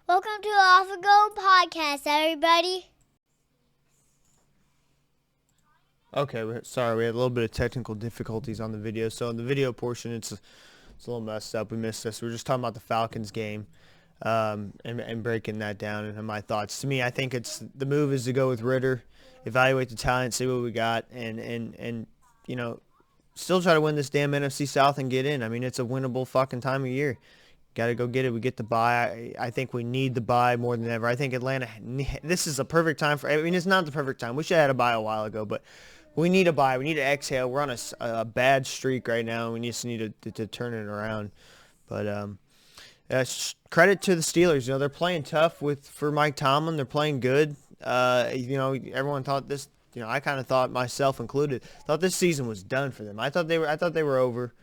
Welcome to the Off the Go podcast, everybody. Okay, sorry, we had a little bit of technical difficulties on the video. So in the video portion, it's a little messed up. We missed this. We were just talking about the Falcons game and breaking that down and my thoughts. To me, I think the move is to go with Ritter, evaluate the talent, see what we got, and still try to win this damn NFC South and get in. I mean, it's a winnable fucking time of year. Got to go get it. We get the bye. I think we need the bye more than ever. I think Atlanta, this is a perfect time for, I mean, it's not the perfect time. We should have had a bye a while ago, but we need a bye. We need to exhale. We're on a bad streak right now. We just need to turn it around. But credit to the Steelers. You know, they're playing tough for Mike Tomlin. They're playing good. Everyone thought this, I kind of thought, myself included, thought this season was done for them. I thought they were over.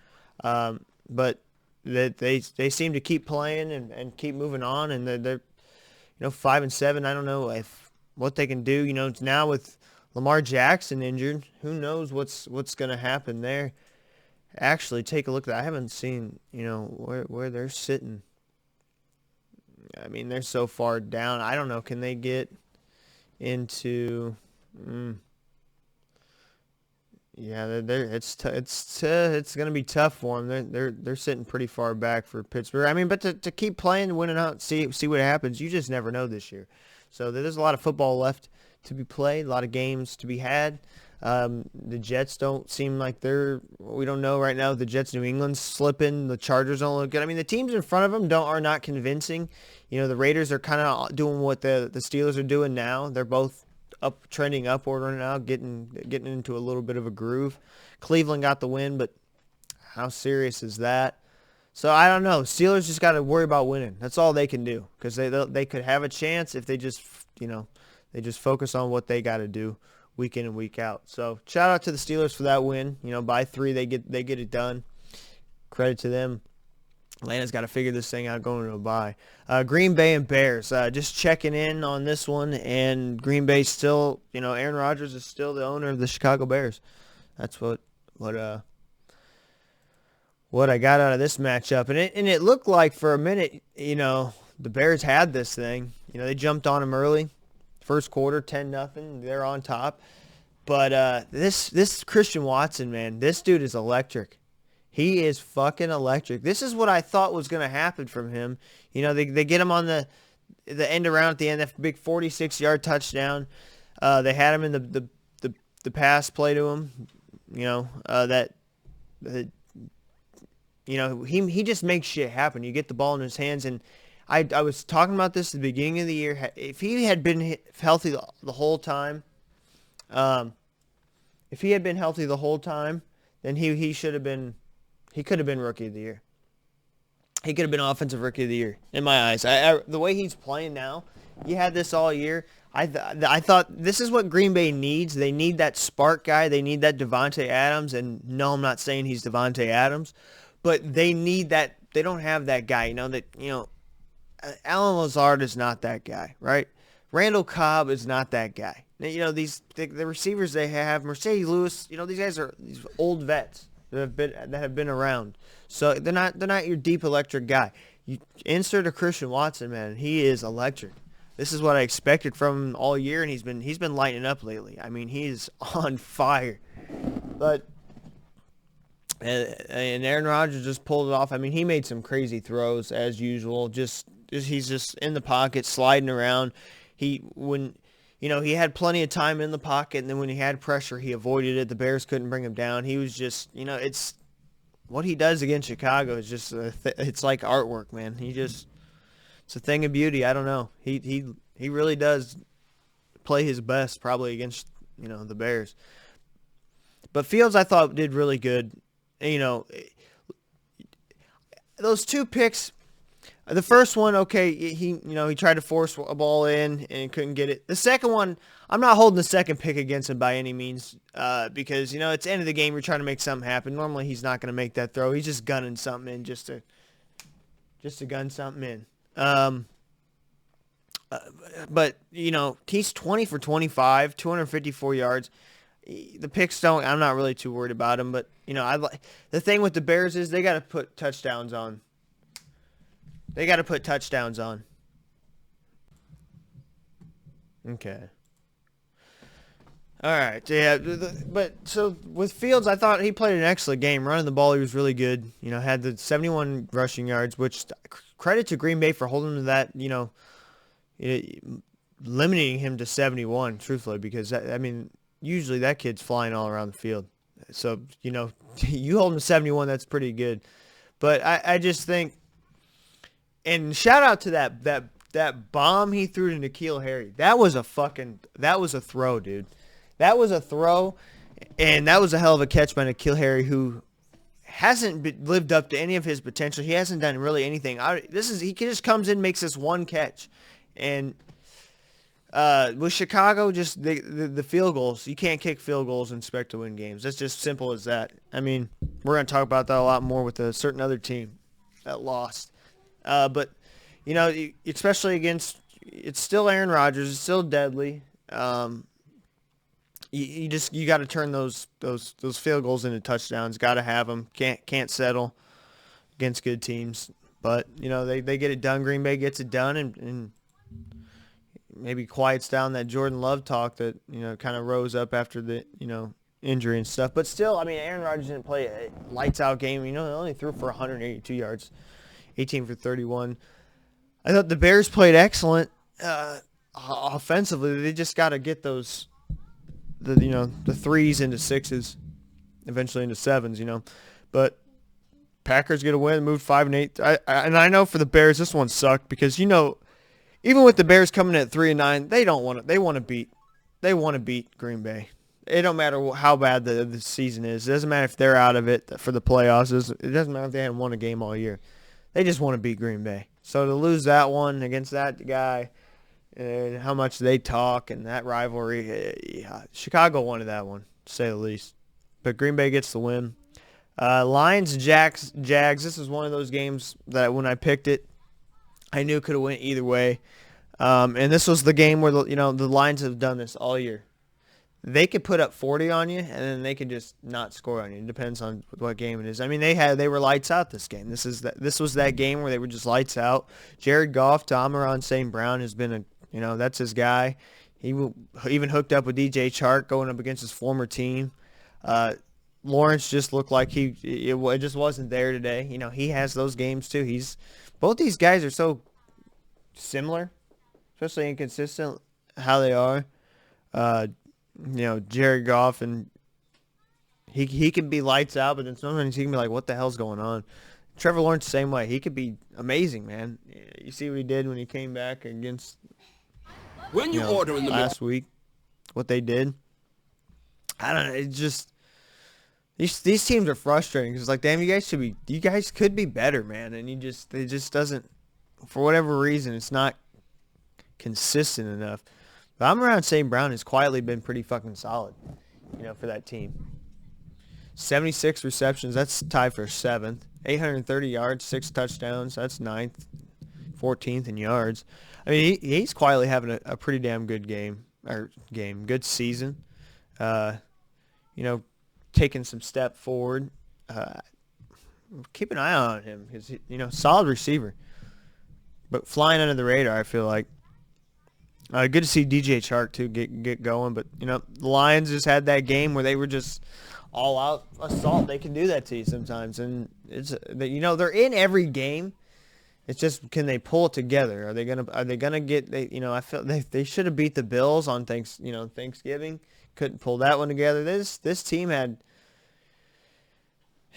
But they seem to keep playing and keep moving on, and they're 5-7. I don't know what they can do. Now with Lamar Jackson injured, who knows what's going to happen there. Actually, take a look at that. I haven't seen where they're sitting. I mean, they're so far down. I don't know. Can they get into? Yeah, it's going to be tough for them. They're sitting pretty far back for Pittsburgh. I mean, but to keep playing, winning out, see what happens. You just never know this year. So there's a lot of football left to be played, a lot of games to be had. The Jets don't seem like we don't know right now. The Jets, New England's slipping. The Chargers don't look good. I mean, the teams in front of them are not convincing. The Raiders are kind of doing what the Steelers are doing now. They're both trending upward right now, getting into a little bit of a groove. Cleveland got the win, but how serious is that? So I don't know. Steelers just got to worry about winning. That's all they can do, because they could have a chance if they just they just focus on what they got to do week in and week out. So shout out to the Steelers for that win. By 3 they get it done. Credit to them. Atlanta's got to figure this thing out going to a bye. Green Bay and Bears, just checking in on this one. And Green Bay still, Aaron Rodgers is still the owner of the Chicago Bears. That's what I got out of this matchup. And it looked like for a minute, the Bears had this thing. They jumped on them early. First quarter, 10-0. They're on top. But this Christian Watson, man, this dude is electric. He is fucking electric. This is what I thought was going to happen from him. They get him on the end around at the end, that big 46-yard touchdown. They had him in the pass play to him. He just makes shit happen. You get the ball in his hands, and I was talking about this at the beginning of the year. If he had been healthy the whole time, then he should have been. He could have been Rookie of the Year. He could have been Offensive Rookie of the Year in my eyes. The way he's playing now, you had this all year. I thought this is what Green Bay needs. They need that spark guy. They need that Devontae Adams. And no, I'm not saying he's Devontae Adams, but they need that. They don't have that guy. Alan Lazard is not that guy, right? Randall Cobb is not that guy. The receivers they have, Mercedes Lewis. These guys are these old vets that have been around. So they're not your deep electric guy. You insert a Christian Watson, man. He is electric. This is what I expected from him all year, and he's been lighting up lately. I mean, he's on fire. But and Aaron Rodgers just pulled it off. I mean, he made some crazy throws as usual. He's just in the pocket, sliding around. He had plenty of time in the pocket, and then when he had pressure, he avoided it. The Bears couldn't bring him down. He was just, it's what he does against Chicago is just it's like artwork, man. It's a thing of beauty. I don't know. He really does play his best probably against the Bears. But Fields, I thought, did really good. Those 2 picks. The first one, okay, he tried to force a ball in and couldn't get it. The second one, I'm not holding the second pick against him by any means, because it's the end of the game. You're trying to make something happen. Normally, he's not going to make that throw. He's just gunning something in just to gun something in. But he's 20 for 25, 254 yards. The picks I'm not really too worried about him. But the thing with the Bears is they got to put touchdowns on. Okay. All right. Yeah. But so with Fields, I thought he played an excellent game. Running the ball, he was really good. Had the 71 rushing yards, which credit to Green Bay for holding him to that. It, limiting him to 71, truthfully, because usually that kid's flying all around the field. So you hold him to 71, that's pretty good. But I just think, and shout out to that bomb he threw to N'Keal Harry. That was a throw, dude. That was a throw, and that was a hell of a catch by N'Keal Harry, who hasn't lived up to any of his potential. He hasn't done really anything. He just comes in, makes this one catch, and with Chicago, just the field goals. You can't kick field goals and expect to win games. That's just simple as that. We're going to talk about that a lot more with a certain other team that lost. But especially against, it's still Aaron Rodgers. It's still deadly. You got to turn those field goals into touchdowns. Got to have them. Can't settle against good teams. But they get it done. Green Bay gets it done, and maybe quiets down that Jordan Love talk that kind of rose up after the injury and stuff. But still, Aaron Rodgers didn't play a lights out game. He only threw for 182 yards, 18 for 31. I thought the Bears played excellent offensively. They just got to get the threes into sixes, eventually into sevens. But Packers get a win, moved 5-8. I know for the Bears this one sucked because even with the Bears coming at 3-9, they want to beat Green Bay. It don't matter how bad the season is. It doesn't matter if they're out of it for the playoffs. It doesn't matter if they haven't won a game all year. They just want to beat Green Bay. So to lose that one against that guy, and how much they talk and that rivalry, Chicago wanted that one, to say the least. But Green Bay gets the win. Lions, Jags. This is one of those games that when I picked it, I knew could have went either way. And this was the game where the Lions have done this all year. They could put up 40 on you, and then they could just not score on you. It depends on what game it is. They were lights out this game. This was that game where they were just lights out. Jared Goff to Amon-Ra St. Brown has been that's his guy. He even hooked up with DJ Chark going up against his former team. Lawrence just looked like it just wasn't there today. He has those games too. Both these guys are so similar, especially inconsistent how they are. Jared Goff, and he can be lights out, but then sometimes he can be like, what the hell's going on? Trevor Lawrence, the same way. He could be amazing, man. You see what he did when he came back against last week, what they did. I don't know. It just these teams are frustrating because damn, you guys could be better, man, and it just doesn't, for whatever reason, it's not consistent enough. But Amon-Ra St. Brown has quietly been pretty fucking solid, for that team. 76 receptions, that's tied for 7th. 830 yards, 6 touchdowns, that's 9th. 14th in yards. He's quietly having a pretty damn good good season. Taking some step forward. Keep an eye on him because solid receiver, but flying under the radar. I feel like good to see DJ Chark too get going. But the Lions just had that game where they were just all out assault. They can do that to you sometimes, and they're in every game. It's just, can they pull it together? Are they gonna get? I feel they should have beat the Bills on Thanksgiving. Couldn't pull that one together. This team had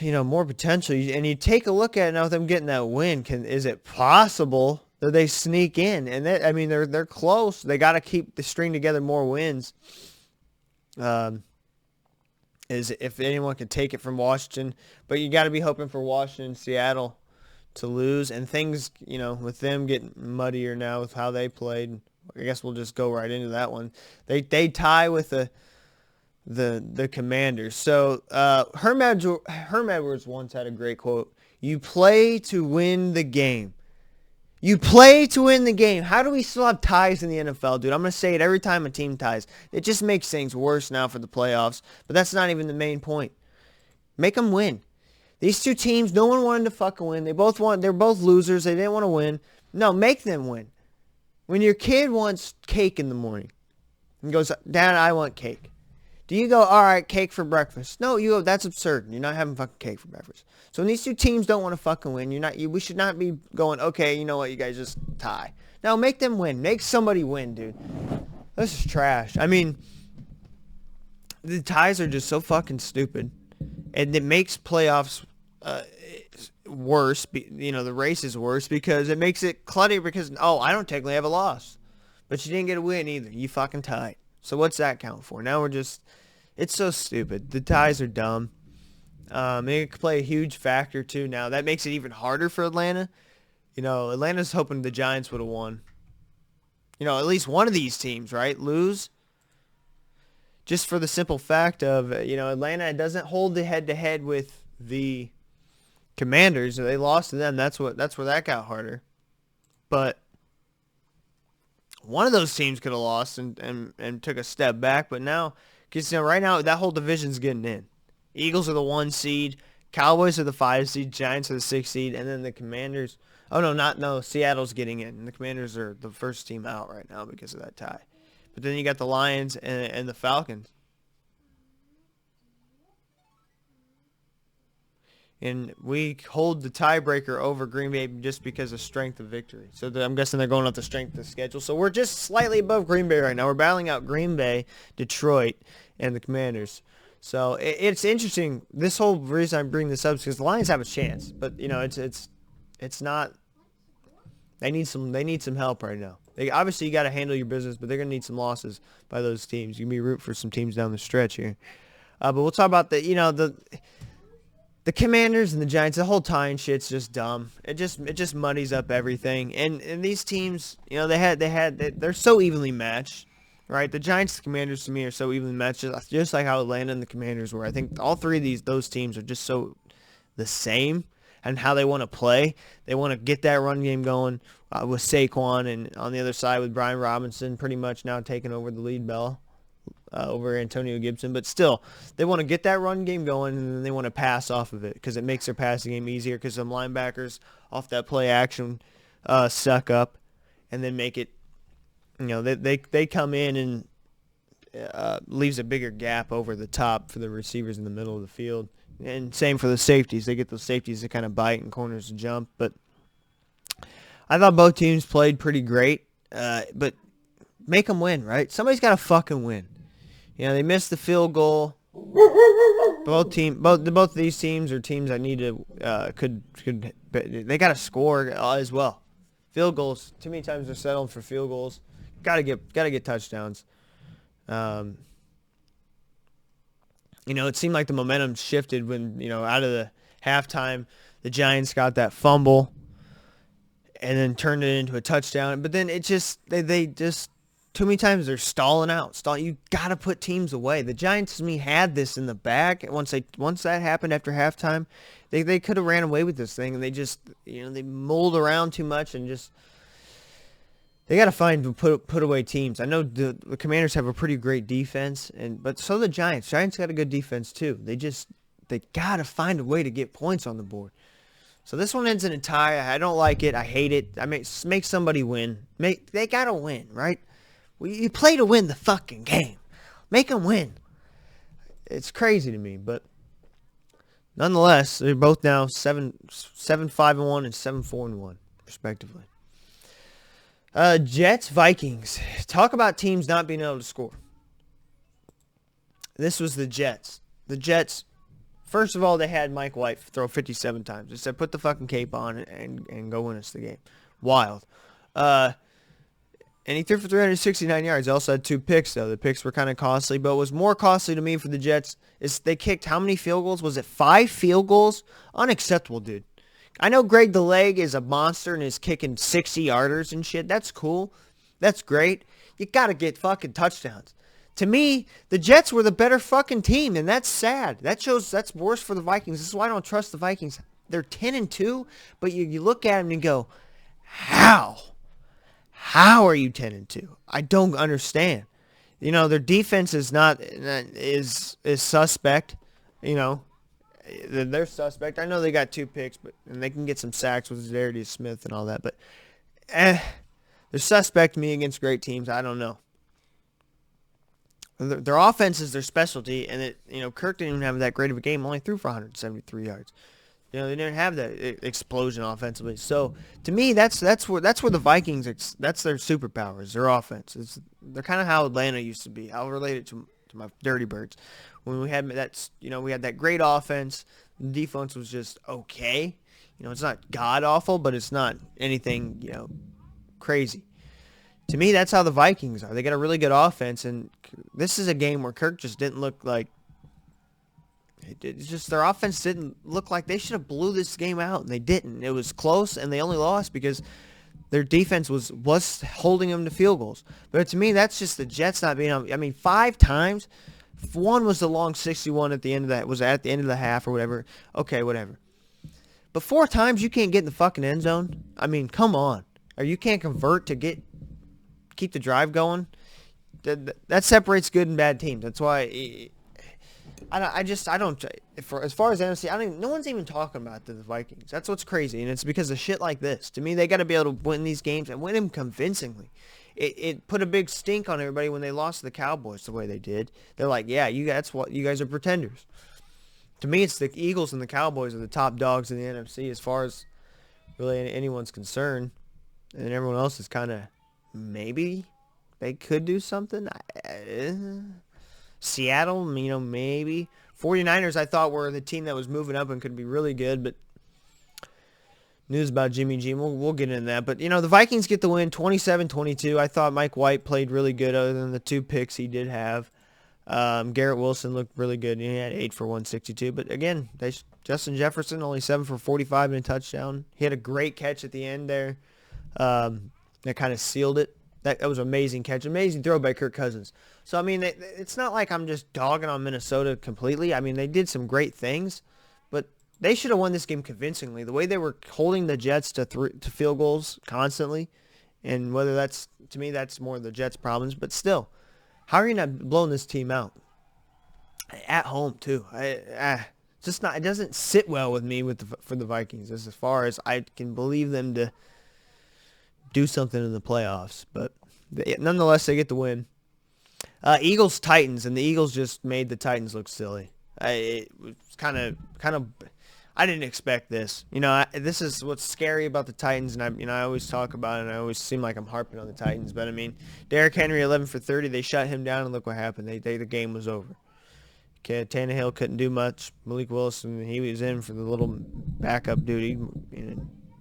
more potential. And you take a look at it now with them getting that win. Is it possible that they sneak in? And they're close. They got to keep the string together more wins. Is if anyone can take it from Washington, but you got to be hoping for Washington, Seattle to lose, and things, with them getting muddier now with how they played. I guess we'll just go right into that one. They tie with the Commanders. So Herm Edwards once had a great quote: "You play to win the game." You play to win the game. How do we still have ties in the NFL, dude? I'm going to say it every time a team ties. It just makes things worse now for the playoffs, but that's not even the main point. Make them win. These two teams, no one wanted to fucking win. They're both losers. They didn't want to win. No, make them win. When your kid wants cake in the morning, and goes, Dad, I want cake. Do you go, all right, cake for breakfast? No, you go, that's absurd. You're not having fucking cake for breakfast. So when these two teams don't want to fucking win, we should not be going, okay, you know what, you guys just tie. No, make them win. Make somebody win, dude. This is trash. I mean, the ties are just so fucking stupid. And it makes playoffs worse. The race is worse because it makes it cluttered because, I don't technically have a loss. But you didn't get a win either. You fucking tied. So what's that count for? Now it's so stupid. The ties are dumb. It could play a huge factor too now. That makes it even harder for Atlanta. Atlanta's hoping the Giants would have won. At least one of these teams, right? Lose. Just for the simple fact of, Atlanta doesn't hold the head-to-head with the Commanders. They lost to them. That's where that got harder. But one of those teams could have lost and took a step back. But now, because right now, that whole division's getting in. Eagles are the 1 seed. Cowboys are the 5 seed. Giants are the 6 seed. And then the Commanders. Oh, no, Seattle's getting in. And the Commanders are the first team out right now because of that tie. But then you got the Lions and the Falcons. And we hold the tiebreaker over Green Bay just because of strength of victory. So I'm guessing they're going off the strength of the schedule. So we're just slightly above Green Bay right now. We're battling out Green Bay, Detroit, and the Commanders. So it's interesting. This whole reason I bring this up is because the Lions have a chance. But, it's not. They need some help right now. Obviously, you got to handle your business, but they're going to need some losses by those teams. You can be root for some teams down the stretch here. But we'll talk about the Commanders and the Giants. The whole tying shit's just dumb. It just muddies up everything. And these teams, they're so evenly matched, right? The Giants and the Commanders to me are so evenly matched, just like how Atlanta and the Commanders were. I think all three of those teams are just so the same. And how they want to play. They want to get that run game going with Saquon, and on the other side with Brian Robinson pretty much now taking over the lead bell over Antonio Gibson. But still, they want to get that run game going, and then they want to pass off of it because it makes their passing game easier because some linebackers off that play action suck up and then make it, they come in and leaves a bigger gap over the top for the receivers in the middle of the field. And same for the safeties. They get those safeties to kind of bite and corners to jump. But I thought both teams played pretty great. But make them win, right? Somebody's got to fucking win. They missed the field goal. Both of these teams are teams that need to they got to score as well. Field goals. Too many times they're settling for field goals. Got to get touchdowns. It seemed like the momentum shifted when, out of the halftime, the Giants got that fumble and then turned it into a touchdown. But then they just, too many times they're stalling out. You got to put teams away. The Giants, to me, had this in the bag. Once that happened after halftime, they could have ran away with this thing. And they just, they mulled around too much and just, they got to find put away teams. I know the Commanders have a pretty great defense, but so the Giants. Giants got a good defense too. They got to find a way to get points on the board. So this one ends in a tie. I don't like it. I hate it. I mean, make somebody win. They got to win, right? You play to win the fucking game. Make them win. It's crazy to me, but nonetheless, they're both now 7-5-1 and 7-4-1 respectively. Jets, Vikings. Talk about teams not being able to score. This was the Jets. The Jets, first of all, they had Mike White throw 57 times. They said, put the fucking cape on and go win us the game. Wild. And he threw for 369 yards. He also had 2 picks, though. The picks were kind of costly. But what was more costly to me for the Jets is they kicked how many field goals? Was it 5 field goals? Unacceptable, dude. I know Greg the Leg is a monster and is kicking 60-yarders and shit. That's cool. That's great. You got to get fucking touchdowns. To me, the Jets were the better fucking team, and that's sad. That's worse for the Vikings. This is why I don't trust the Vikings. They're 10-2, but you look at them and go, how? How are you 10-2? I don't understand. Their defense is suspect. They're suspect. I know they got 2 picks, and they can get some sacks with Darius Smith and all that, but. They're suspect to me against great teams. I don't know. Their offense is their specialty, and Kirk didn't even have that great of a game. Only threw for 173 yards. They didn't have that explosion offensively. So to me, that's where the Vikings, that's their superpowers, their offense. They're kind of how Atlanta used to be. I'll relate it to my Dirty Birds. When we had we had that great offense. The defense was just okay. It's not god awful, but it's not anything crazy. To me, that's how the Vikings are. They got a really good offense, and this is a game where Kirk just didn't look like. It's just their offense didn't look like they should have blew this game out, and they didn't. It was close, and they only lost because their defense was holding them to field goals. But to me, that's just the Jets not being on. I mean, 5 times. One was the long 61 at the end of that. Was at the end of the half or whatever. Okay, whatever. But 4 times you can't get in the fucking end zone. I mean, come on. Or you can't convert to keep the drive going. That separates good and bad teams. That's why. I don't. As far as NFC, no one's even talking about the Vikings. That's what's crazy, and it's because of shit like this. To me, they got to be able to win these games and win them convincingly. It put a big stink on everybody when they lost to the Cowboys the way they did. They're like, yeah, you guys are pretenders. To me, it's the Eagles and the Cowboys are the top dogs in the NFC as far as really anyone's concerned, and everyone else is kind of maybe they could do something. Seattle, maybe. 49ers, I thought, were the team that was moving up and could be really good, but news about Jimmy G, we'll get into that. But, the Vikings get the win 27-22. I thought Mike White played really good other than the 2 picks he did have. Garrett Wilson looked really good. He had 8 for 162. But, again, Justin Jefferson, only 7 for 45 and a touchdown. He had a great catch at the end there that kind of sealed it. That was an amazing catch. Amazing throw by Kirk Cousins. So, I mean, it's not like I'm just dogging on Minnesota completely. I mean, they did some great things, but they should have won this game convincingly. The way they were holding the Jets to field goals constantly, and whether that's, to me, that's more the Jets' problems. But still, how are you not blowing this team out? At home, too. Just not. It doesn't sit well with me for the Vikings as far as I can believe them to do something in the playoffs, but nonetheless, they get the win. Eagles Titans, and the Eagles just made the Titans look silly. It was kind of. I didn't expect this. This is what's scary about the Titans, and I always talk about it, and I always seem like I'm harping on the Titans, but I mean, Derrick Henry 11 for 30. They shut him down, and look what happened. The game was over. Okay, Tannehill couldn't do much. Malik Wilson, he was in for the little backup duty.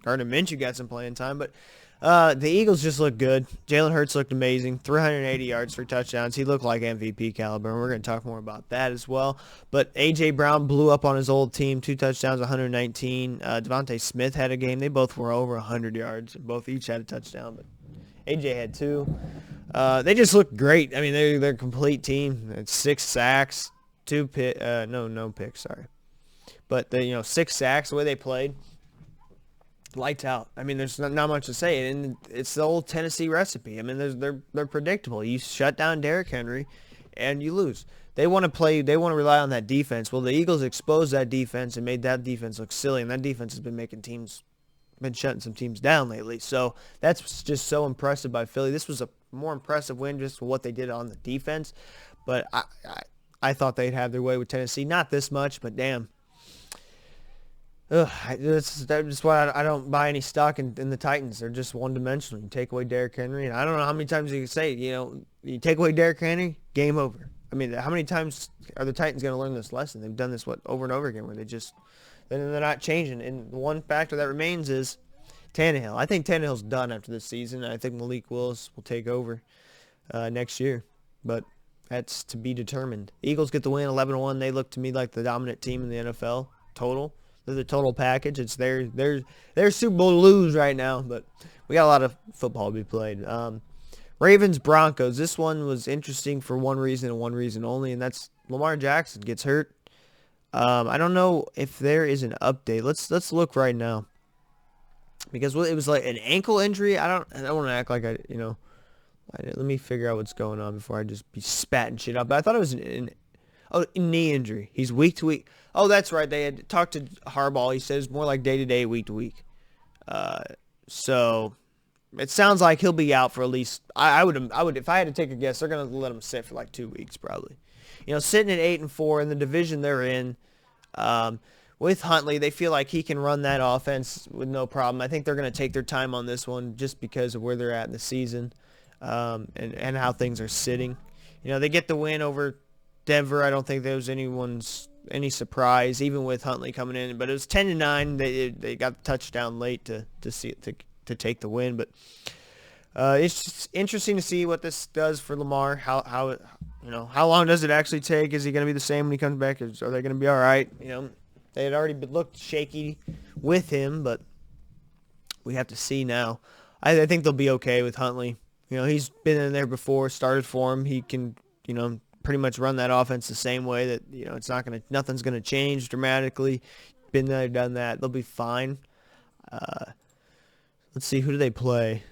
Gardner Minshew got some playing time, but. The Eagles just looked good. Jalen Hurts looked amazing. 380 yards for touchdowns. He looked like MVP caliber, and we're going to talk more about that as well. But A.J. Brown blew up on his old team. 2 touchdowns, 119. Devontae Smith had a game. They both were over 100 yards. Both each had a touchdown, but A.J. had 2. They just looked great. I mean, they're a complete team. It's 6 sacks, 2 no picks, sorry. But, 6 sacks, the way they played. Lights out. I mean, there's not much to say, and it's the old Tennessee recipe. I mean, they're predictable. You shut down Derrick Henry, and you lose. They want to play. They want to rely on that defense. Well, the Eagles exposed that defense and made that defense look silly, and that defense has been shutting some teams down lately. So that's just so impressive by Philly. This was a more impressive win just for what they did on the defense, but I thought they'd have their way with Tennessee. Not this much, but damn. That's just why I don't buy any stock in the Titans. They're just one-dimensional. You take away Derrick Henry, and I don't know how many times you can say, you take away Derrick Henry, game over. I mean, how many times are the Titans going to learn this lesson? They've done this, over and over again, where they're not changing. And one factor that remains is Tannehill. I think Tannehill's done after this season. I think Malik Willis will take over next year, but that's to be determined. Eagles get the win, 11-1. They look to me like the dominant team in the NFL total. They're the total package. It's their Super Bowl to lose right now, but we got a lot of football to be played. Ravens Broncos. This one was interesting for one reason and one reason only, and that's Lamar Jackson gets hurt. I don't know if there is an update. Let's look right now, because it was like an ankle injury. I don't want to act like let me figure out what's going on before I just be spatting shit up. But I thought it was knee injury. He's week to week. Oh, that's right. They had talked to Harbaugh. He says more like day to day, week to week. So it sounds like he'll be out for at least. I would if I had to take a guess, they're gonna let him sit for like 2 weeks probably. Sitting at 8-4 in the division they're in. With Huntley, they feel like he can run that offense with no problem. I think they're going to take their time on this one just because of where they're at in the season and how things are sitting. They get the win over Denver. I don't think there was any surprise, even with Huntley coming in. But it was 10-9. They got the touchdown late to take the win. But it's just interesting to see what this does for Lamar. How long does it actually take? Is he going to be the same when he comes back? Are they going to be all right? They had already looked shaky with him, but we have to see now. I think they'll be okay with Huntley. He's been in there before, started for him. He can, pretty much run that offense the same way that, nothing's going to change dramatically. Been there, done that. They'll be fine. Let's see, who do they play?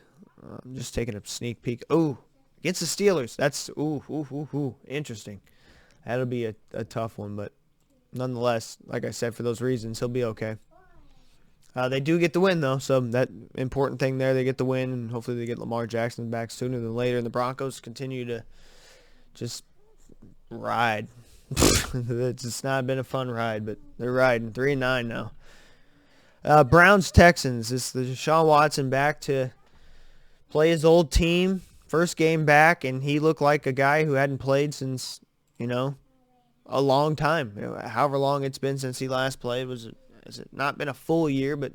I'm just taking a sneak peek. Oh, against the Steelers. That's, interesting. That'll be a tough one, but nonetheless, like I said, for those reasons, he'll be okay. They do get the win, though, so that important thing there, they get the win, and hopefully they get Lamar Jackson back sooner than later, and the Broncos continue to just ride. It's just not been a fun ride, but they're riding 3-9 now. Browns-Texans, it's the Deshaun Watson back to play his old team. First game back, and he looked like a guy who hadn't played since, a long time. However long it's been since he last played. Has it not been a full year, but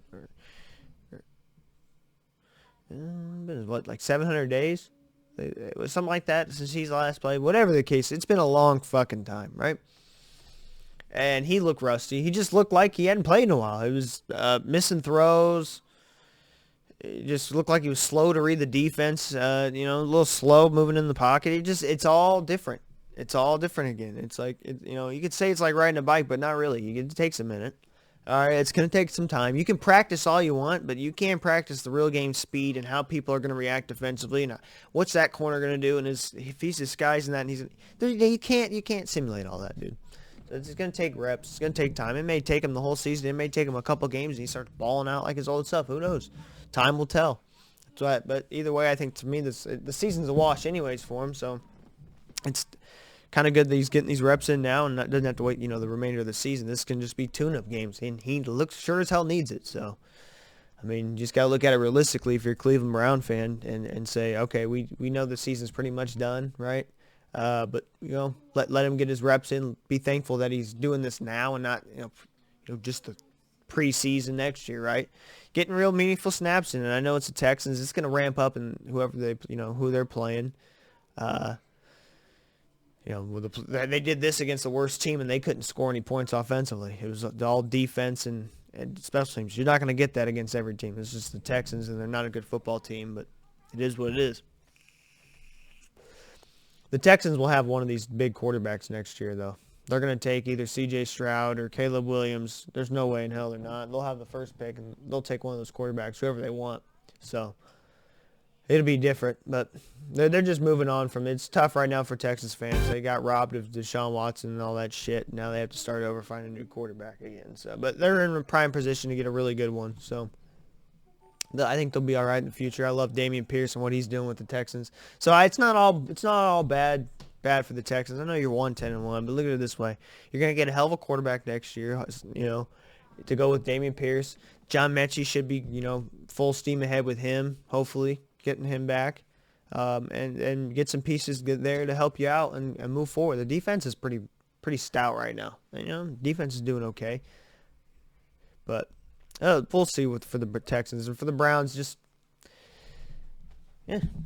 what, like 700 days? It was something like that since he's last played. Whatever the case, it's been a long fucking time, right? And he looked rusty. He just looked like he hadn't played in a while. He was missing throws. It just looked like he was slow to read the defense. A little slow moving in the pocket. It's all different. It's all different again. It's like, you could say it's like riding a bike, but not really. It takes a minute. All right, it's going to take some time. You can practice all you want, but you can't practice the real game speed and how people are going to react defensively. And what's that corner going to do? And if he's disguising that, and you can't simulate all that, dude. So it's going to take reps. It's going to take time. It may take him the whole season. It may take him a couple games, and he starts balling out like his old stuff. Who knows? Time will tell. But either way, I think to me the season's a wash anyways for him. So it's kind of good that he's getting these reps in now and doesn't have to wait, the remainder of the season. This can just be tune-up games, and he looks sure as hell needs it. So, you just got to look at it realistically if you're a Cleveland Brown fan and say, okay, we know the season's pretty much done, right? But, let him get his reps in. Be thankful that he's doing this now and not, just the preseason next year, right? Getting real meaningful snaps in, and I know it's the Texans. It's going to ramp up in whoever who they're playing. They did this against the worst team, and they couldn't score any points offensively. It was all defense and special teams. You're not going to get that against every team. It's just the Texans, and they're not a good football team, but it is what it is. The Texans will have one of these big quarterbacks next year, though. They're going to take either C.J. Stroud or Caleb Williams. There's no way in hell they're not. They'll have the first pick, and they'll take one of those quarterbacks, whoever they want. So it'll be different, but they're just moving on from it. It's tough right now for Texas fans. They got robbed of Deshaun Watson and all that shit. Now they have to start over, find a new quarterback again. So, but they're in a prime position to get a really good one. So I think they'll be all right in the future. I love Dameon Pierce and what he's doing with the Texans. So it's not all bad for the Texans. I know you're 1-10-1, but look at it this way: you're gonna get a hell of a quarterback next year. To go with Dameon Pierce. John Mechie should be full steam ahead with him. Hopefully, getting him back, and get some pieces there to help you out and move forward. The defense is pretty stout right now. Defense is doing okay, but we'll see for the Texans and for the Browns. Just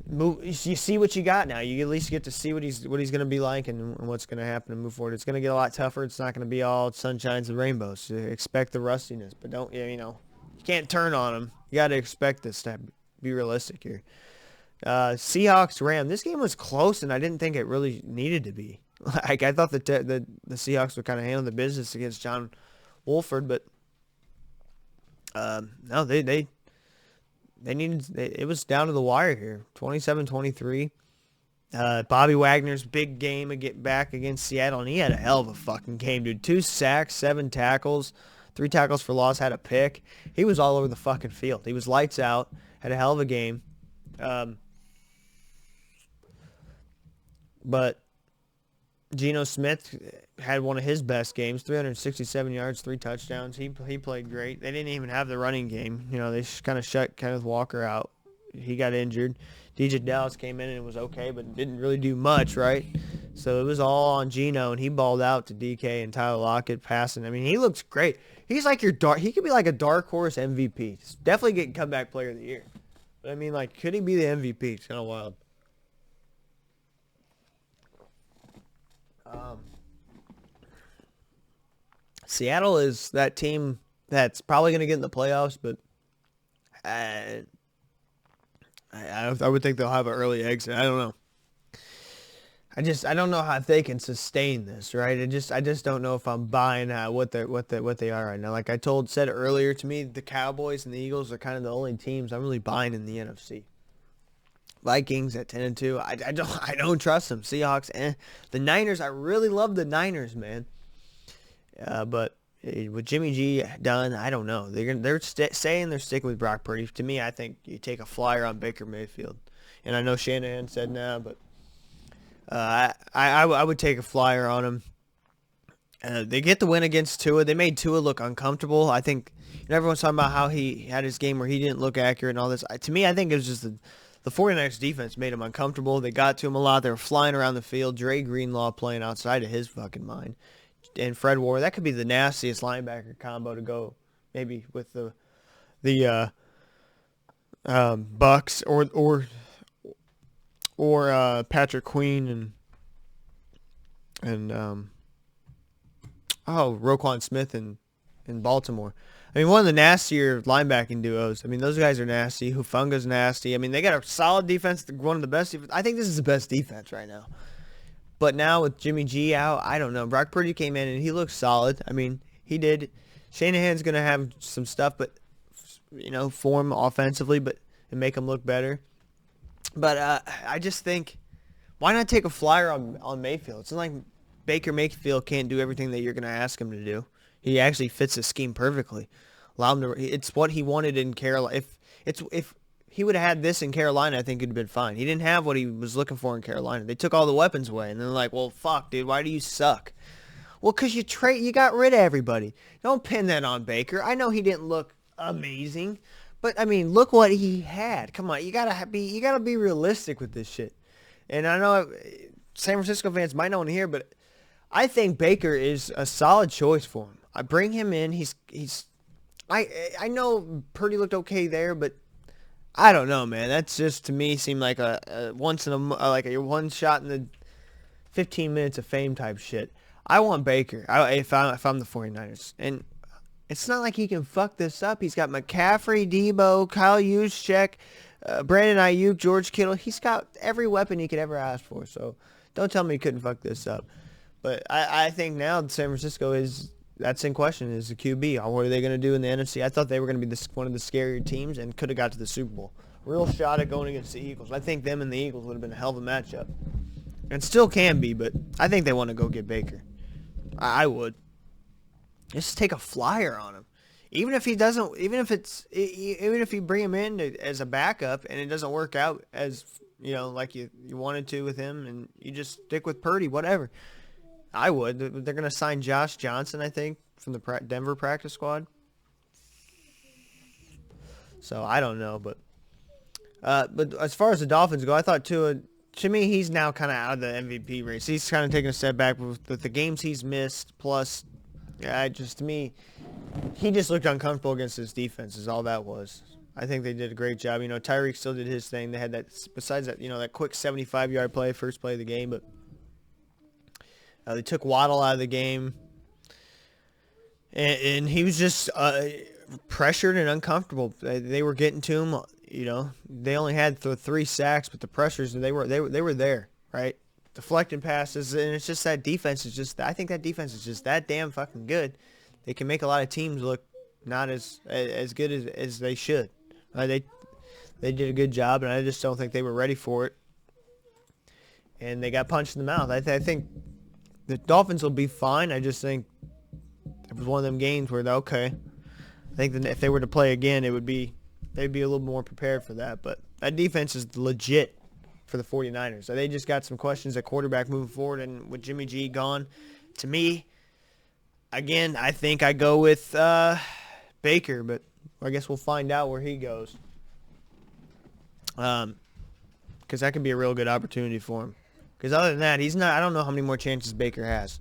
move. You see what you got now. You at least get to see what he's going to be like and what's going to happen and move forward. It's going to get a lot tougher. It's not going to be all sunshines and rainbows. So expect the rustiness, but don't you can't turn on them. You got to expect this to be realistic here. Seahawks Ram. This game was close, and I didn't think it really needed to be. Like I thought that the Seahawks would kind of handle the business against John Wolford, but no, they needed. It was down to the wire here. 27-23. Bobby Wagner's big game back against Seattle, and he had a hell of a fucking game, dude. 2 sacks, 7 tackles, 3 tackles for loss, had a pick. He was all over the fucking field. He was lights out. Had a hell of a game. Um, but Geno Smith had one of his best games, 367 yards, 3 touchdowns. He played great. They didn't even have the running game. They kind of shut Kenneth Walker out. He got injured. DJ Dallas came in and was okay, but didn't really do much, right? So it was all on Geno, and he balled out to DK and Tyler Lockett passing. I mean, he looks great. He's like he could be like a dark horse MVP. He's definitely getting comeback player of the year. But I mean, like, could he be the MVP? It's kind of wild. Seattle is that team that's probably going to get in the playoffs, but I would think they'll have an early exit. I don't know. I don't know how they can sustain this, right? I just don't know if I'm buying what they are right now. Like I said earlier, to me, the Cowboys and the Eagles are kind of the only teams I'm really buying in the NFC. Vikings at 10-2. I don't trust them. Seahawks, The Niners, I really love the Niners, man. But with Jimmy G done, I don't know. They're saying they're sticking with Brock Purdy. To me, I think you take a flyer on Baker Mayfield. And I know Shanahan said nah, but I would take a flyer on him. They get the win against Tua. They made Tua look uncomfortable. I think everyone's talking about how he had his game where he didn't look accurate and all this. To me, I think it was just the 49ers defense made him uncomfortable. They got to him a lot. They were flying around the field. Dre Greenlaw playing outside of his fucking mind. And Fred Warner, that could be the nastiest linebacker combo to go maybe with the Bucks or Patrick Queen and Roquan Smith in Baltimore. I mean, one of the nastier linebacking duos. I mean, those guys are nasty. Hufunga's nasty. I mean, they got a solid defense, one of the best defense. I think this is the best defense right now. But now with Jimmy G out, I don't know. Brock Purdy came in and he looked solid. I mean, he did. Shanahan's going to have some stuff, but for him offensively, and make him look better. But I just think, why not take a flyer on Mayfield? It's not like Baker Mayfield can't do everything that you're going to ask him to do. He actually fits the scheme perfectly. Allow him to. It's what he wanted in Carolina. If he would have had this in Carolina, I think it'd have been fine. He didn't have what he was looking for in Carolina. They took all the weapons away, and they're like, well, fuck, dude, why do you suck? Well, because you got rid of everybody. Don't pin that on Baker. I know he didn't look amazing, but I mean, look what he had. Come on, you gotta be realistic with this shit. And I know San Francisco fans might not want to hear, but I think Baker is a solid choice for him. I bring him in. I know Purdy looked okay there, but I don't know, man. That's just, to me, seemed like a one shot in the 15 minutes of fame type shit. I want Baker if I'm the 49ers. And it's not like he can fuck this up. He's got McCaffrey, Debo, Kyle Juszczyk, Brandon Ayuk, George Kittle. He's got every weapon he could ever ask for. So don't tell me he couldn't fuck this up. But I think now San Francisco that's in question, is the QB. What are they going to do in the NFC? I thought they were going to be one of the scarier teams and could have got to the Super Bowl. Real shot at going against the Eagles. I think them and the Eagles would have been a hell of a matchup. And still can be, but I think they want to go get Baker. I would. Just take a flyer on him. Even if you bring him in as a backup and it doesn't work out as, like you wanted to with him, and you just stick with Purdy, whatever. I would. They're going to sign Josh Johnson, I think, from the Denver practice squad. So I don't know, but as far as the Dolphins go, I thought to me, he's now kind of out of the MVP race. He's kind of taking a step back with the games he's missed. Plus, to me, he just looked uncomfortable against his defense. Is all that was. I think they did a great job. Tyreek still did his thing. They had that, besides that, that quick 75-yard play, first play of the game, but they took Waddle out of the game, and he was just pressured and uncomfortable. They were getting to him. They only had 3 sacks, but the pressures, they were there, right? Deflecting passes, and it's just that defense is I think that defense is just that damn fucking good. They can make a lot of teams look not as good as they should. They did a good job, and I just don't think they were ready for it. And they got punched in the mouth. I think the Dolphins will be fine. I just think it was one of them games where I think that if they were to play again, they'd be a little more prepared for that. But that defense is legit for the 49ers. So they just got some questions at quarterback moving forward, and with Jimmy G gone, to me, again, I think I go with Baker, but I guess we'll find out where he goes. Because that could be a real good opportunity for him. Because other than that, he's not. I don't know how many more chances Baker has.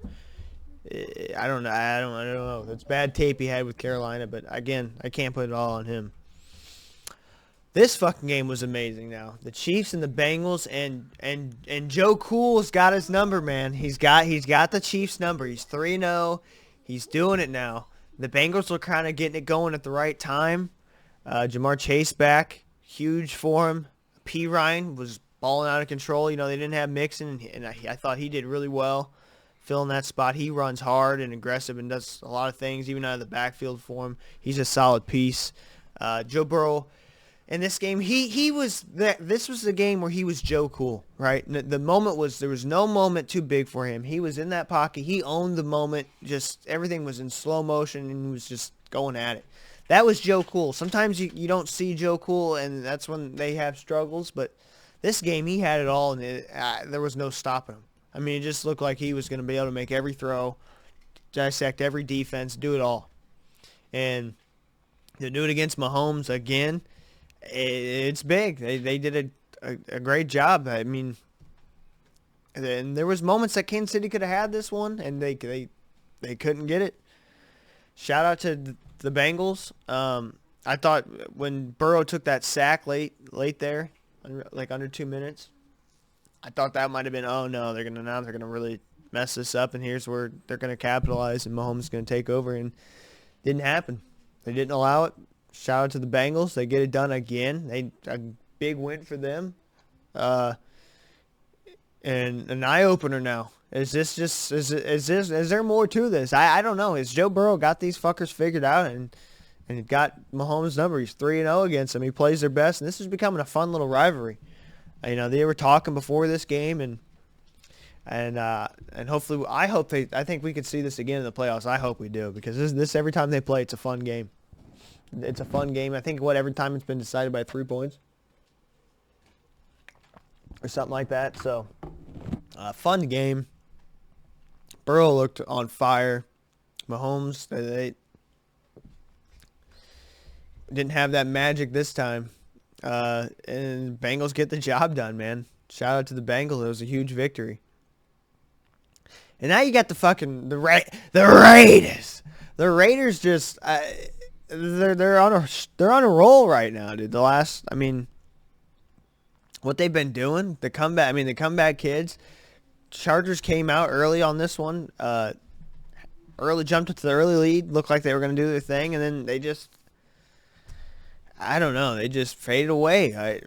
I don't know. I don't know. It's bad tape he had with Carolina, but again, I can't put it all on him. This fucking game was amazing. Now the Chiefs and the Bengals, and Joe Cool's got his number, man. He's got the Chiefs number. He's 3-0. He's doing it now. The Bengals were kind of getting it going at the right time. Jamar Chase back, huge for him. P. Ryan was balling out of control. You know, they didn't have Mixon, and I thought he did really well filling that spot. He runs hard and aggressive and does a lot of things, even out of the backfield for him. He's a solid piece. Joe Burrow, in this game, this was the game where he was Joe Cool, right? The moment was, there was no moment too big for him. He was in that pocket. He owned the moment. Just everything was in slow motion, and he was just going at it. That was Joe Cool. Sometimes you don't see Joe Cool, and that's when they have struggles. But this game, he had it all, and there was no stopping him. I mean, it just looked like he was going to be able to make every throw, dissect every defense, do it all. And to do it against Mahomes again, it's big. They did a great job. I mean, and there was moments that Kansas City could have had this one, and they couldn't get it. Shout out to the Bengals. I thought when Burrow took that sack late there, like under 2 minutes, I thought that might have been, oh no, they're gonna really mess this up, and here's where they're gonna capitalize, and Mahomes is gonna take over, and didn't happen. They didn't allow it. Shout out to the Bengals. They get it done again. A big win for them. And an eye opener now. Is there more to this? I don't know. Has Joe Burrow got these fuckers figured out and he got Mahomes' number? He's 3-0 against them. He plays their best, and this is becoming a fun little rivalry. You know, they were talking before this game, and hopefully, I think we could see this again in the playoffs. I hope we do, because this every time they play, it's a fun game. It's a fun game. I think every time it's been decided by 3 points or something like that. So, fun game. Burrow looked on fire. Mahomes, they didn't have that magic this time. And Bengals get the job done, man. Shout out to the Bengals. It was a huge victory. And now you got the Raiders. The Raiders just they're on a roll right now, dude. What they've been doing, the comeback kids. Chargers came out early on this one. Jumped into the early lead. Looked like they were going to do their thing, and then they just, I don't know. They just faded away. I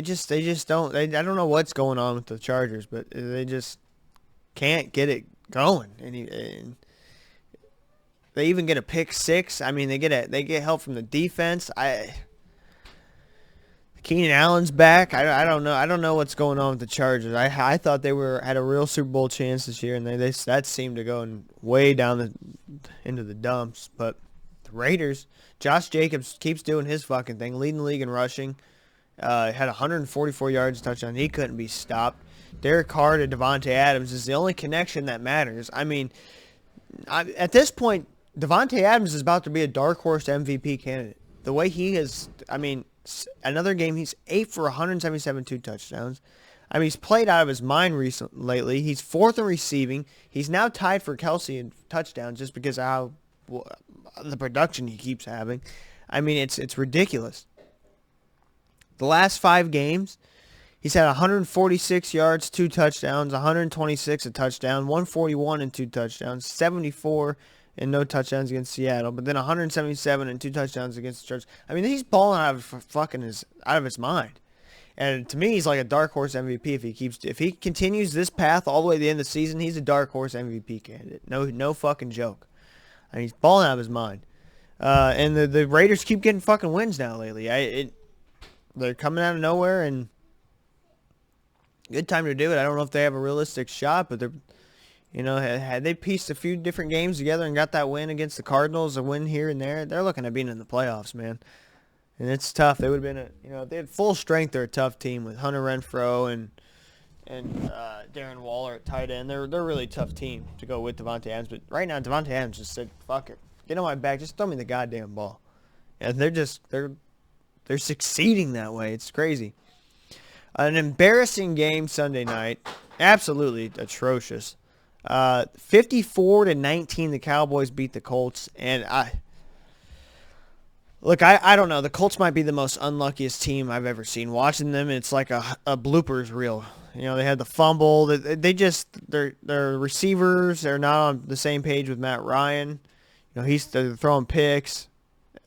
don't know what's going on with the Chargers, but they just can't get it going. And they even get a pick six. I mean, they get help from the defense. Keenan Allen's back. I don't know. I don't know what's going on with the Chargers. I thought they had a real Super Bowl chance this year, and that seemed to go way down into the dumps. But the Raiders, Josh Jacobs keeps doing his fucking thing, leading the league in rushing. Had 144 yards, touchdown. He couldn't be stopped. Derek Carr to Devontae Adams is the only connection that matters. I mean, at this point, Devontae Adams is about to be a dark horse MVP candidate. The way he is, another game, he's 8 for 177, 2 touchdowns. He's played out of his mind lately. He's 4th in receiving. He's now tied for Kelsey in touchdowns just because of how the production he keeps having. It's ridiculous. The last 5 games, he's had 146 yards, 2 touchdowns, 126 a touchdown, 141 and 2 touchdowns, 74 and no touchdowns against Seattle, but then 177 and 2 touchdowns against the Chargers. He's balling out of his mind. And to me, he's like a dark horse MVP if he continues this path all the way to the end of the season. He's a dark horse MVP candidate. No fucking joke. He's balling out of his mind. And the Raiders keep getting fucking wins now lately. They're coming out of nowhere, and good time to do it. I don't know if they have a realistic shot, but they're, had they pieced a few different games together and got that win against the Cardinals, a win here and there, they're looking at being in the playoffs, man. And it's tough. They would have been if they had full strength, they're a tough team with Hunter Renfrow and Darren Waller at tight end. They're a really tough team to go with Devontae Adams. But right now, Devontae Adams just said, "Fuck it, get on my back, just throw me the goddamn ball." And they're succeeding that way. It's crazy. An embarrassing game Sunday night, absolutely atrocious. 54-19, the Cowboys beat the Colts, and I don't know. The Colts might be the most unluckiest team I've ever seen. Watching them, it's like a bloopers reel. They had the fumble. Their receivers are not on the same page with Matt Ryan. They're throwing picks.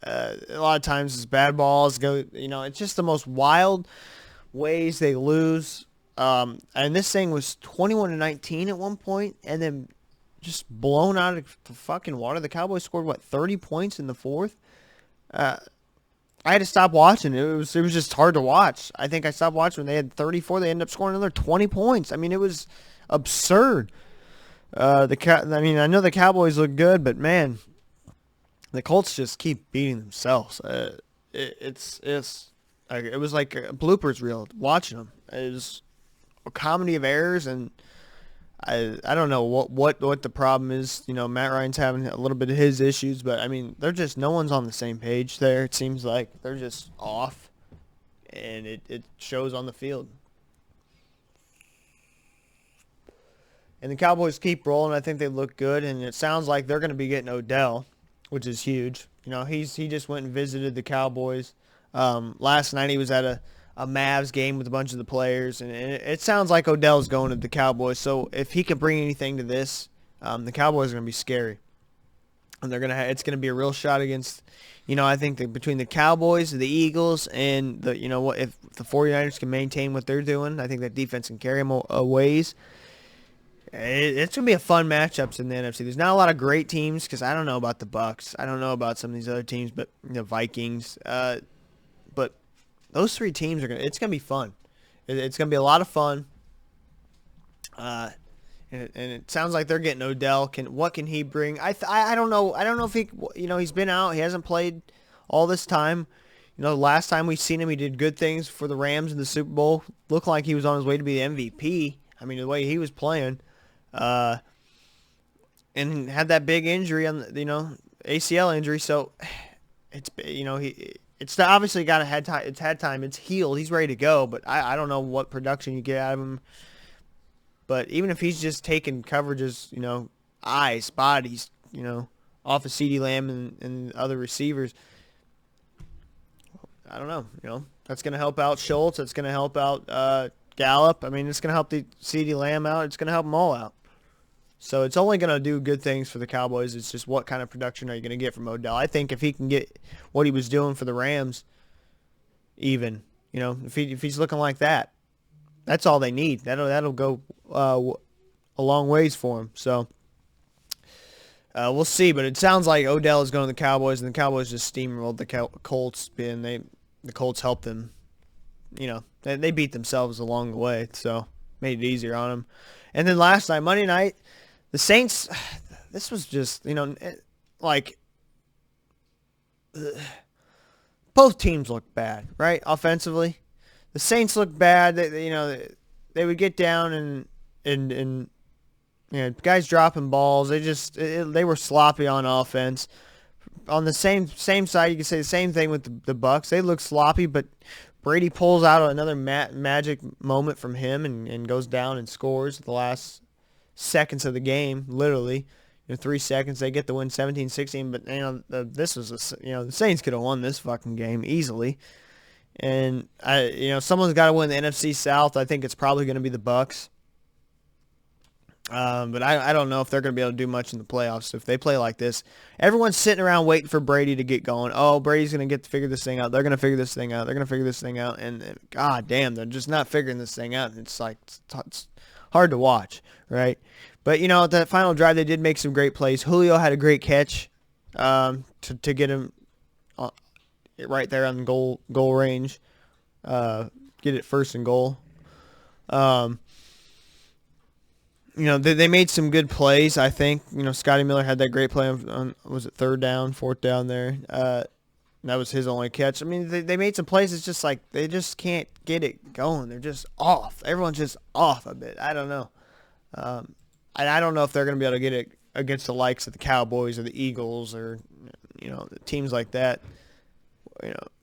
A lot of times it's bad balls. It's just the most wild ways they lose. And this thing was 21-19 at one point, and then just blown out of the fucking water. The Cowboys scored 30 points in the fourth. I had to stop watching. It was just hard to watch. I think I stopped watching when they had 34. They ended up scoring another 20 points. I mean, it was absurd. I know the Cowboys look good, but man, the Colts just keep beating themselves. It was like a bloopers reel watching them. It was a comedy of errors, and I don't know what the problem is. Matt Ryan's having a little bit of his issues, but I mean, no one's on the same page there. It seems like they're just off, and it shows on the field. And the Cowboys keep rolling. I think they look good, and it sounds like they're going to be getting Odell, which is huge. He just went and visited the Cowboys. Last night he was at a Mavs game with a bunch of the players, and it sounds like Odell's going to the Cowboys. So if he can bring anything to this, the Cowboys are going to be scary, and it's going to be a real shot against. I think that between the Cowboys, the Eagles, and if the 49ers can maintain what they're doing, I think that defense can carry them a ways. It's going to be a fun matchups in the NFC. There's not a lot of great teams because I don't know about the Bucks. I don't know about some of these other teams, but Vikings. But those three teams it's going to be fun. It's going to be a lot of fun. And it sounds like they're getting Odell. What can he bring? I don't know. I don't know if he's been out. He hasn't played all this time. Last time we seen him, he did good things for the Rams in the Super Bowl. Looked like he was on his way to be the MVP. I mean, the way he was playing. And had that big injury on ACL injury. So it's obviously had time. It's healed. He's ready to go. But I don't know what production you get out of him. But even if he's just taking coverages, eyes, bodies, off of CeeDee Lamb and other receivers, I don't know. That's going to help out Schultz. It's going to help out Gallup. I mean, it's going to help the CeeDee Lamb out. It's going to help them all out. So it's only going to do good things for the Cowboys. It's just what kind of production are you going to get from Odell? I think if he can get what he was doing for the Rams, even, if he's looking like that, that's all they need. That'll go a long ways for him. So we'll see. But it sounds like Odell is going to the Cowboys, and the Cowboys just steamrolled the Colts, and the Colts helped them. They beat themselves along the way, so made it easier on them. And then last night, Monday night, the Saints, this was just, both teams look bad, right? Offensively, the Saints look bad. They would get down and guys dropping balls. They were sloppy on offense. On the same side, you can say the same thing with the Bucks. They look sloppy, but Brady pulls out another magic moment from him and goes down and scores the last seconds of the game, literally. 3 seconds, they get the win 17-16, but this was the Saints could have won this fucking game easily. And someone's got to win the NFC South. I think it's probably going to be the Bucks. But I don't know if they're going to be able to do much in the playoffs if they play like this. Everyone's sitting around waiting for Brady to get going. Oh, Brady's going to figure this thing out. They're going to figure this thing out. They're going to figure this thing out. And god damn, they're just not figuring this thing out. It's hard to watch, right? But, that final drive, they did make some great plays. Julio had a great catch to get him right there on goal range. Get it first and goal. They made some good plays, I think. Scotty Miller had that great play on was it fourth down there. That was his only catch. I mean, they made some plays. It's just like they just can't get it going. They're just off. Everyone's just off a bit. I don't know. And I don't know if they're going to be able to get it against the likes of the Cowboys or the Eagles or, teams like that.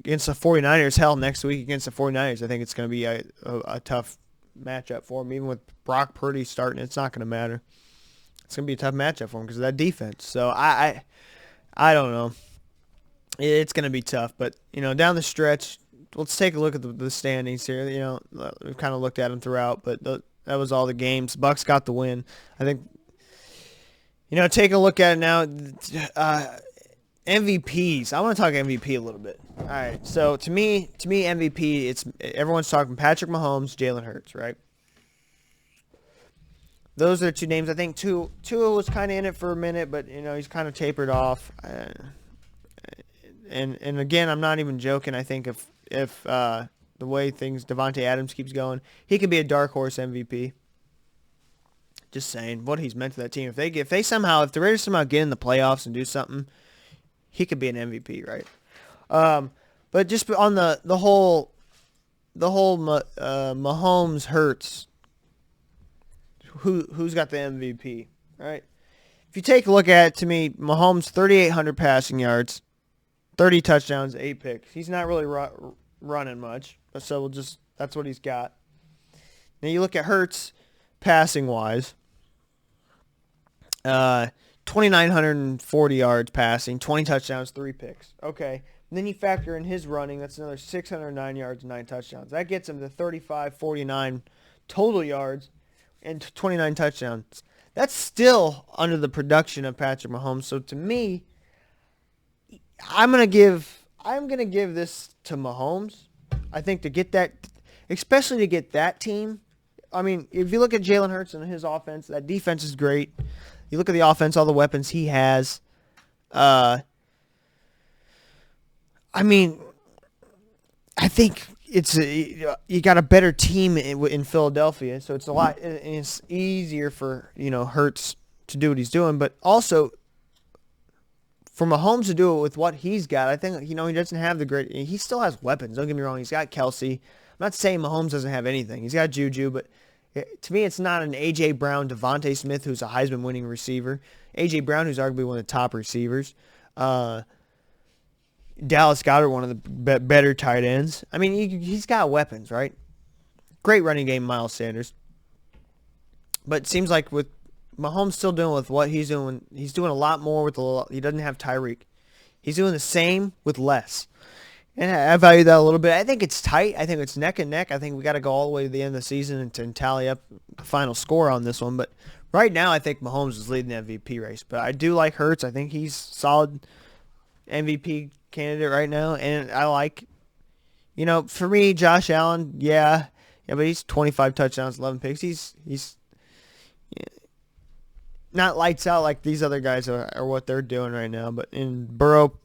Against the 49ers, hell, next week against the 49ers, I think it's going to be a tough matchup for them. Even with Brock Purdy starting, it's not going to matter. It's going to be a tough matchup for them because of that defense. So I don't know. It's going to be tough. But, down the stretch, let's take a look at the standings here. We've kind of looked at them throughout, but that was all the games. Bucks got the win. I think, take a look at it now. MVPs. I want to talk MVP a little bit. All right. So to me, MVP, everyone's talking Patrick Mahomes, Jalen Hurts, right? Those are the two names. I think Tua was kind of in it for a minute, but he's kind of tapered off. And again, I'm not even joking. I think if the way Davante Adams keeps going, he could be a dark horse MVP. Just saying what he's meant to that team. If the Raiders somehow get in the playoffs and do something, he could be an MVP, right? But just on the whole Mahomes Hurts, who's got the MVP, right? If you take a look at it, to me, Mahomes 3,800 passing yards, 30 touchdowns, 8 picks. He's not really running much, so that's what he's got. Now you look at Hurts passing wise. 2,940 yards passing, 20 touchdowns, 3 picks. Okay. And then you factor in his running. That's another 609 yards, 9 touchdowns. That gets him to 3,549 total yards and 29 touchdowns. That's still under the production of Patrick Mahomes. So to me, I'm gonna give this to Mahomes. I think to get that, especially to get that team. I mean, if you look at Jalen Hurts and his offense, that defense is great. You look at the offense, all the weapons he has. I think you got a better team in Philadelphia, so it's easier for Hurts to do what he's doing, but also for Mahomes to do it with what he's got. I think he doesn't have the great. He still has weapons. Don't get me wrong. He's got Kelsey. I'm not saying Mahomes doesn't have anything. He's got Juju, but to me, it's not an A.J. Brown, Devontae Smith, who's a Heisman-winning receiver. A.J. Brown, who's arguably one of the top receivers. Dallas Goedert, one of the better tight ends. I mean, he's got weapons, right? Great running game, Miles Sanders. But it seems like with Mahomes still doing with what he's doing a lot more with he doesn't have Tyreek. He's doing the same with less. And I value that a little bit. I think it's tight. I think it's neck and neck. I think we got to go all the way to the end of the season and tally up the final score on this one. But right now, I think Mahomes is leading the MVP race. But I do like Hurts. I think he's solid MVP candidate right now. And I like, for me, Josh Allen, yeah, but he's 25 touchdowns, 11 picks. He's not lights out like these other guys are what they're doing right now. But in Burrow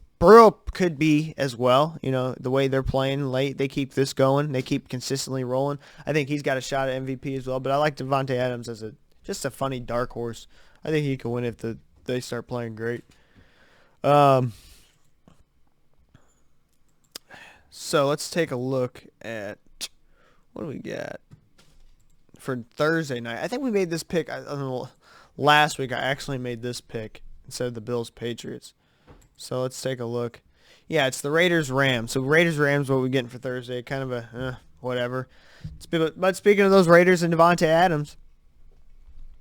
could be as well. The way they're playing late, they keep this going. They keep consistently rolling. I think he's got a shot at MVP as well. But I like Davante Adams as just a funny dark horse. I think he could win if they start playing great. So let's take a look at what do we got for Thursday night. I think we made this pick. Last week I actually made this pick instead of the Bills-Patriots. So let's take a look. Yeah, it's the Raiders-Rams. So Raiders-Rams, what we getting for Thursday? Kind of a whatever. But speaking of those Raiders and Davante Adams,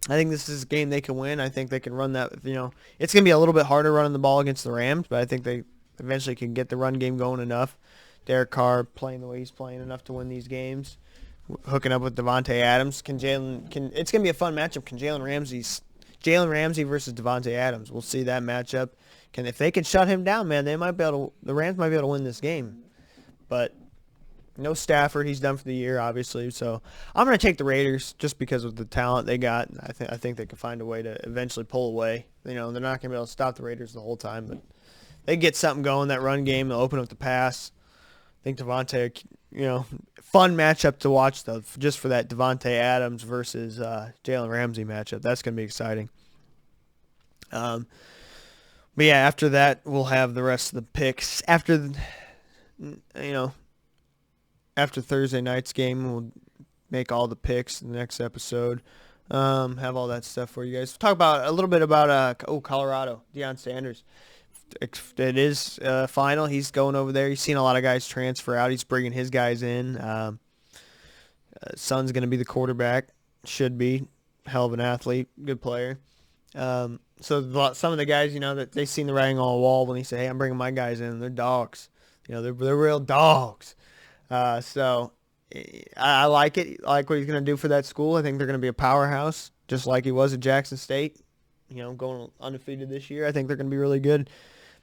I think this is a game they can win. I think they can run that. It's going to be a little bit harder running the ball against the Rams, but I think they eventually can get the run game going enough. Derek Carr playing the way he's playing enough to win these games. Hooking up with Davante Adams. It's going to be a fun matchup. Can Jalen Ramsey versus Davante Adams. We'll see that matchup. If they can shut him down, man, the Rams might be able to win this game. But no Stafford, he's done for the year, obviously. So I'm going to take the Raiders just because of the talent they got. I think they can find a way to eventually pull away. They're not going to be able to stop the Raiders the whole time, but they get something going, that run game. They'll open up the pass. I think Davante, fun matchup to watch, though, just for that Davante Adams versus Jalen Ramsey matchup. That's going to be exciting. But yeah, after that, we'll have the rest of the picks. After Thursday night's game, we'll make all the picks in the next episode. Have all that stuff for you guys. Talk about a little bit about Colorado, Deion Sanders. It is final. He's going over there. He's seen a lot of guys transfer out. He's bringing his guys in. Son's going to be the quarterback. Should be. Hell of an athlete. Good player. So some of the guys, that they seen the writing on the wall when he said, "Hey, I'm bringing my guys in. They're dogs. They're real dogs." So I like it. I like what he's going to do for that school. I think they're going to be a powerhouse, just like he was at Jackson State. Going undefeated this year. I think they're going to be really good.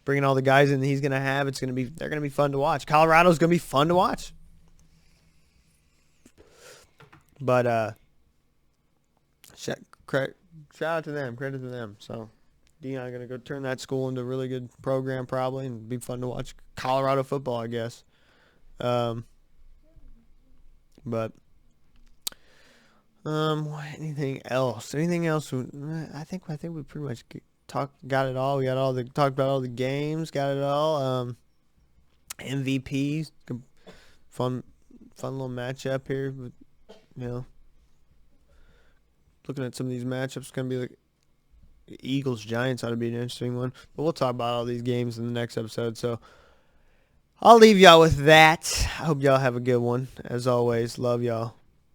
Bringing all the guys in that he's going to have, they're going to be fun to watch. Colorado's going to be fun to watch. But shout out to them, credit to them. So Deion going to go turn that school into a really good program probably, and be fun to watch Colorado football, I guess. But anything else? Anything else? I think we pretty much got it all. We talked about all the games, got it all. MVPs, fun little matchup here. But, looking at some of these matchups, it's gonna be like Eagles Giants ought to be an interesting one. But we'll talk about all these games in the next episode. So I'll leave y'all with that. I hope y'all have a good one. As always, love y'all.